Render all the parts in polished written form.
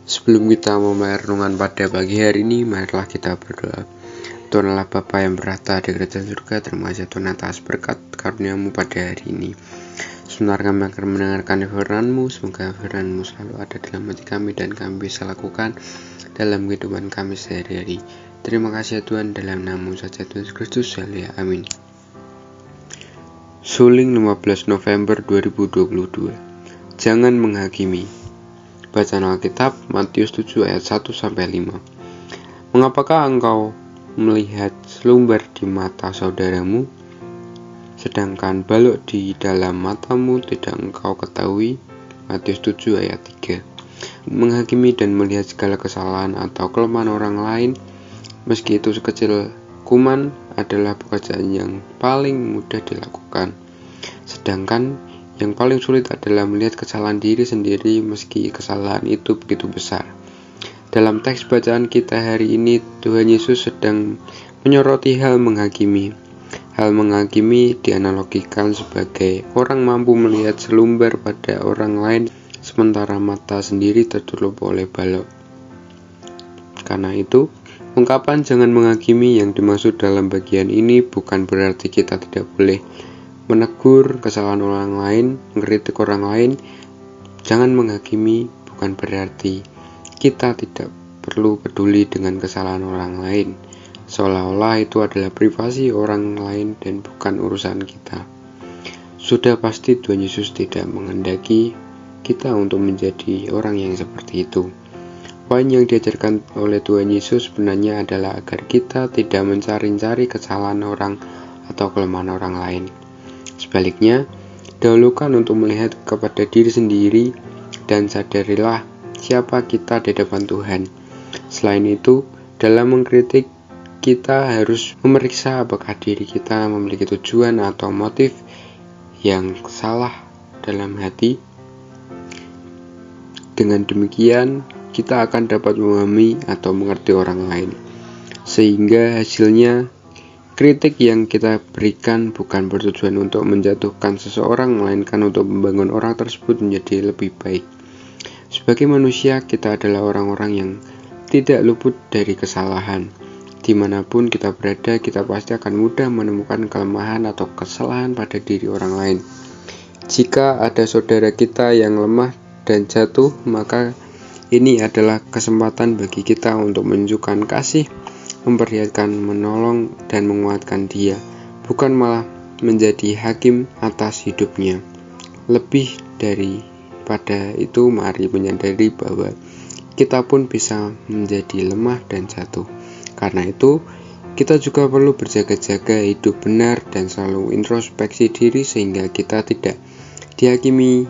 Sebelum kita memulai renungan pada pagi hari ini, marilah kita berdoa. Tuhan Allah Bapa yang bertata di kerajaan surga, terima kasih Tuhan atas berkat karunia-Mu pada hari ini. Sebentar kami akan mendengarkan firman-Mu, semoga firman-Mu selalu ada dalam hati kami dan kami bisa lakukan dalam kehidupan kami sehari-hari. Terima kasih Tuhan, dalam nama-Mu saja Tuhan Kristus, haleluya, amin. Suling 15 November 2022. Jangan menghakimi. Bacaan Alkitab Matius 7 ayat 1-5. Mengapakah engkau melihat selumbar di mata saudaramu, sedangkan balok di dalam matamu tidak engkau ketahui? Matius 7 ayat 3. Menghakimi dan melihat segala kesalahan atau kelemahan orang lain, meski itu sekecil kuman, adalah pekerjaan yang paling mudah dilakukan. Sedangkan yang paling sulit adalah melihat kesalahan diri sendiri meski kesalahan itu begitu besar. Dalam teks bacaan kita hari ini, Tuhan Yesus sedang menyoroti hal menghakimi. Hal menghakimi dianalogikan sebagai orang mampu melihat selumbar pada orang lain sementara mata sendiri tertutup oleh balok. Karena itu, ungkapan jangan menghakimi yang dimaksud dalam bagian ini bukan berarti kita tidak boleh menegur kesalahan orang lain, mengkritik orang lain. Jangan menghakimi bukan berarti kita tidak perlu peduli dengan kesalahan orang lain, seolah-olah itu adalah privasi orang lain dan bukan urusan kita. Sudah pasti Tuhan Yesus tidak menghendaki kita untuk menjadi orang yang seperti itu. Poin yang diajarkan oleh Tuhan Yesus sebenarnya adalah agar kita tidak mencari-cari kesalahan orang atau kelemahan orang lain. Sebaliknya, dahulukan untuk melihat kepada diri sendiri dan sadarilah siapa kita di depan Tuhan. Selain itu, dalam mengkritik, kita harus memeriksa apakah diri kita memiliki tujuan atau motif yang salah dalam hati. Dengan demikian, kita akan dapat memahami atau mengerti orang lain, sehingga hasilnya kritik yang kita berikan bukan bertujuan untuk menjatuhkan seseorang, melainkan untuk membangun orang tersebut menjadi lebih baik. Sebagai manusia, kita adalah orang-orang yang tidak luput dari kesalahan. Dimanapun kita berada, kita pasti akan mudah menemukan kelemahan atau kesalahan pada diri orang lain. Jika ada saudara kita yang lemah dan jatuh, maka ini adalah kesempatan bagi kita untuk menunjukkan kasih, memperlihatkan, menolong, dan menguatkan dia, bukan malah menjadi hakim atas hidupnya. Lebih daripada itu, mari menyadari bahwa kita pun bisa menjadi lemah dan jatuh. Karena itu, kita juga perlu berjaga-jaga, hidup benar, dan selalu introspeksi diri sehingga kita tidak dihakimi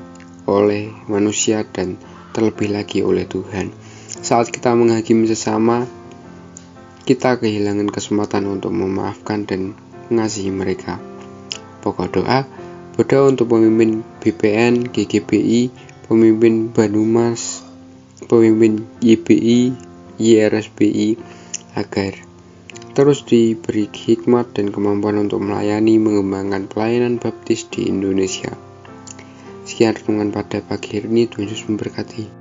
oleh manusia dan terlebih lagi oleh Tuhan. Saat kita menghakimi sesama, kita kehilangan kesempatan untuk memaafkan dan mengasihi mereka. Pokok doa, berdoa untuk pemimpin BPN, GGBI, pemimpin Banumas, pemimpin YBI, YRSBI, agar terus diberi hikmat dan kemampuan untuk melayani mengembangkan pelayanan baptis di Indonesia. Sekian renungan pada pagi hari ini, Tuhan Yesus memberkati.